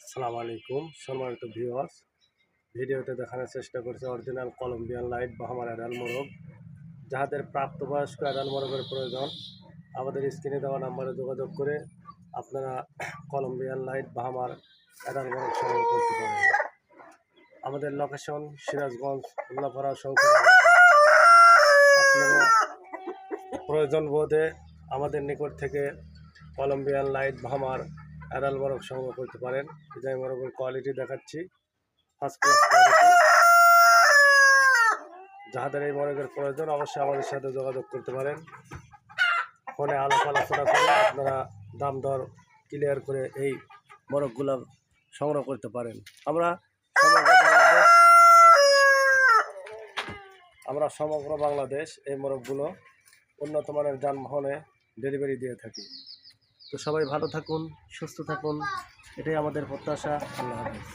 আসসালামু আলাইকুম সম্মানিত ভিউয়ার্স, ভিডিওতে দেখানোর চেষ্টা করছে অরিজিনাল কলম্বিয়ান লাইট বাহামার অ্যাডাল মোরগ। যাদের প্রাপ্তবয়স্ক অ্যাডাল মোরগের প্রয়োজন, আমাদের স্ক্রিনে দেওয়া নাম্বারে যোগাযোগ করে আপনারা কলম্বিয়ান লাইট বাহামার অ্যাডাল মোরগ সংগ্রহ করতে পারেন। আমাদের লোকেশন সিরাজগঞ্জ উল্লাপাড়া সংখ্যা। আপনারা প্রয়োজন বোধে আমাদের নিকট থেকে কলম্বিয়ান লাইট বাহামার অ্যাডাল মোরগ সংগ্রহ করতে পারেন। যে মোরগের কোয়ালিটি দেখাচ্ছি, ফার্স্ট ক্লাস কোয়ালিটি। যাদের এই মোরগের প্রয়োজন অবশ্যই আমাদের সাথে যোগাযোগ করতে পারেন। ফোনে আলোচনা করে আপনারা দাম দর ক্লিয়ার করে এই মোরগগুলো সংগ্রহ করতে পারেন। আমরা সমগ্র বাংলাদেশ এই মোরগগুলো উন্নত মানের যানবাহনে ডেলিভারি দিয়ে থাকি। তো সবাই ভালো থাকুন, সুস্থ থাকুন, এটাই আমাদের প্রত্যাশা। আল্লাহ হাফেজ।